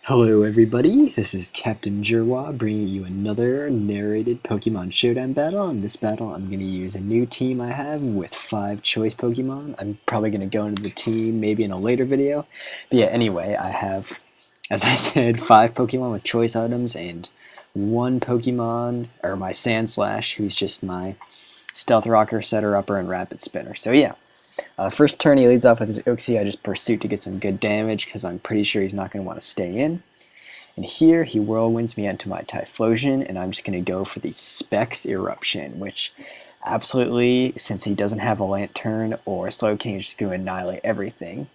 Hello everybody, this is Captain Jerwa bringing you another narrated Pokemon Showdown battle. In this battle I'm going to use a new team I have with 5 choice Pokemon. I'm probably going to go into the team maybe in a later video. But yeah, anyway, I have, as I said, 5 Pokemon with choice items and 1 Pokemon, or my Sandslash, who's just my Stealth Rocker, Setter Upper, and Rapid Spinner. So yeah. First turn he leads off with his Uxie. I just Pursuit to get some good damage because I'm pretty sure he's not going to want to stay in. And here he Whirlwinds me into my Typhlosion, and I'm just going to go for the Specs Eruption, which absolutely, since he doesn't have a Lantern or Slowking, is just going to annihilate everything.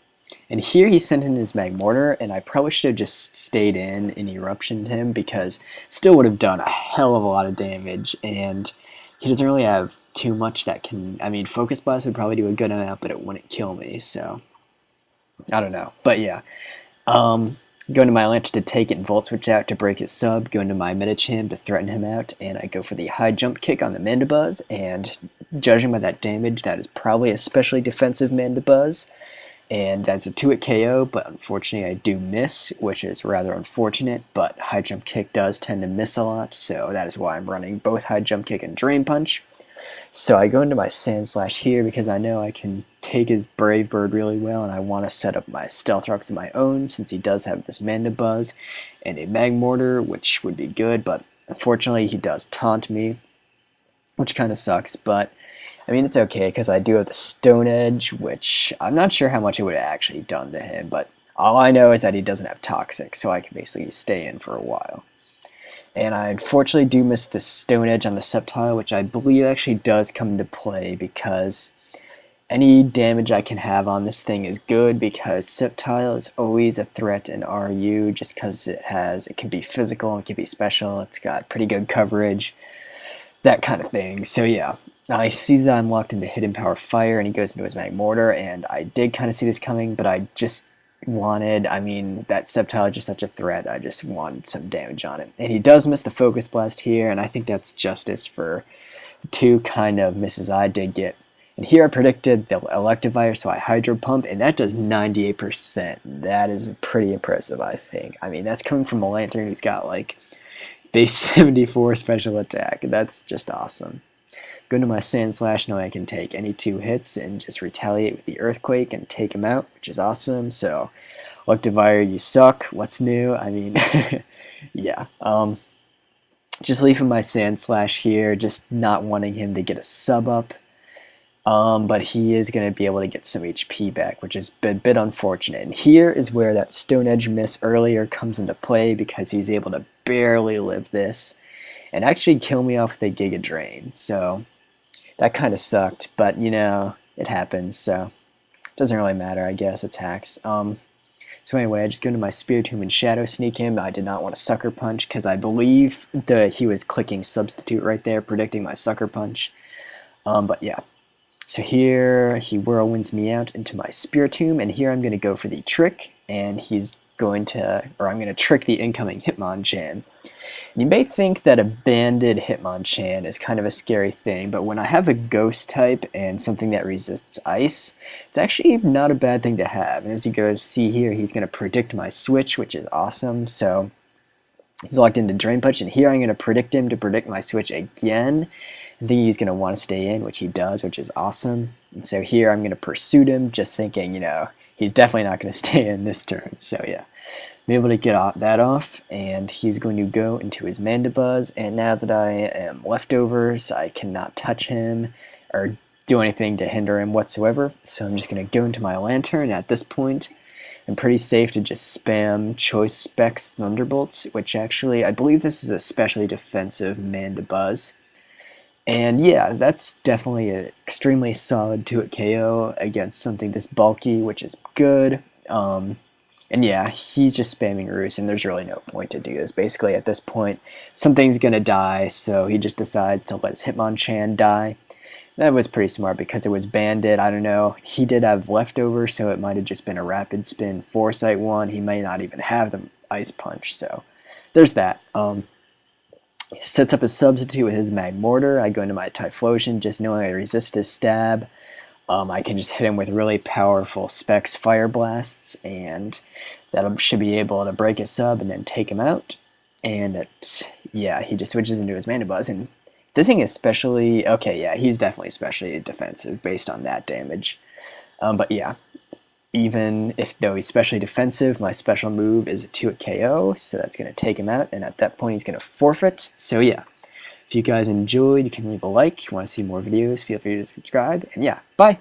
And here he sent in his Magmortar, and I probably should have just stayed in and Eruptioned him because still would have done a hell of a lot of damage, and he doesn't really have too much that can, I mean, Focus Blast would probably do a good amount, but it wouldn't kill me, so I don't know. But yeah, go into my Lantern to take it and Volt Switch out to break his sub, go into my Medicham to threaten him out, and I go for the high jump kick on the Mandibuzz, and judging by that damage, that is probably a specially defensive Mandibuzz, and that's a 2-hit KO, but unfortunately I do miss, which is rather unfortunate, but high jump kick does tend to miss a lot, so that is why I'm running both high jump kick and Drain Punch. So I go into my Sandslash here because I know I can take his Brave Bird really well, and I want to set up my Stealth Rocks of my own since he does have this Mandibuzz and a Magmortar, which would be good, but unfortunately he does taunt me, which kind of sucks, but I mean it's okay because I do have the Stone Edge, which I'm not sure how much it would have actually done to him, but all I know is that he doesn't have Toxic, so I can basically stay in for a while. And I unfortunately do miss the Stone Edge on the Sceptile, which I believe actually does come into play because any damage I can have on this thing is good because Sceptile is always a threat in RU just because it can be physical, it can be special, it's got pretty good coverage, that kind of thing. So yeah, he sees that I'm locked into Hidden Power Fire and he goes into his Magmortar, and I did kind of see this coming, but I just wanted, I mean, that Sceptile is just such a threat, I just wanted some damage on it. And he does miss the Focus Blast here, and I think that's justice for the 2 kind of misses I did get. And here I predicted the Electivire, so I Hydro Pump, and that does 98%. That is pretty impressive, I think. I mean, that's coming from a Lantern who's got, like, base 74 special attack. That's just awesome. Go into my Sandslash, now I can take any 2 hits and just retaliate with the Earthquake and take him out, which is awesome. So, Electivire, you suck. What's new? I mean, yeah. Just leaving my Sandslash here, just not wanting him to get a sub up. But he is going to be able to get some HP back, which is a bit unfortunate. And here is where that Stone Edge miss earlier comes into play because he's able to barely live this and actually kill me off with a Giga Drain. So that kind of sucked, but you know, it happens, so it doesn't really matter, I guess. It's hacks. So anyway, I just go into my Spiritomb and Shadow Sneak him. I did not want to Sucker Punch because I believe that he was clicking Substitute right there, predicting my Sucker Punch. But yeah. So here he Whirlwinds me out into my Spiritomb, and here I'm going to go for the Trick, and I'm going to trick the incoming Hitmonchan. You may think that a banded Hitmonchan is kind of a scary thing, but when I have a Ghost type and something that resists Ice, it's actually not a bad thing to have. And as you go to see here, he's going to predict my Switch, which is awesome. So he's locked into Drain Punch, and here I'm going to predict him to predict my Switch again. I think he's going to want to stay in, which he does, which is awesome. And so here I'm going to Pursuit him, just thinking, you know, he's definitely not going to stay in this turn. So yeah, I'm able to get that off, and he's going to go into his Mandibuzz, and now that I am leftovers, I cannot touch him or do anything to hinder him whatsoever. So I'm just going to go into my Lantern. At this point, I'm pretty safe to just spam Choice Specs Thunderbolts, which actually, I believe this is a especially defensive Mandibuzz. And yeah, that's definitely an extremely solid 2-hit KO against something this bulky, which is good. And yeah, he's just spamming Roost, and there's really no point to do this. Basically, at this point, something's going to die, so he just decides to let his Hitmonchan die. That was pretty smart because it was banded. I don't know. He did have leftovers, so it might have just been a Rapid Spin Foresight one. He may not even have the Ice Punch, so there's that. He sets up a substitute with his Magmortar. I go into my Typhlosion, just knowing I resist his stab. I can just hit him with really powerful Specs Fire Blasts, and that should be able to break his sub and then take him out. And yeah, he just switches into his Mana Buzz, and the thing is specially... Okay, yeah, he's definitely especially defensive based on that damage. But yeah, even if though he's specially defensive, my special move is a 2-hit KO, so that's going to take him out, and at that point he's going to forfeit. So yeah, if you guys enjoyed, you can leave a like. If you want to see more videos, feel free to subscribe, and yeah, bye!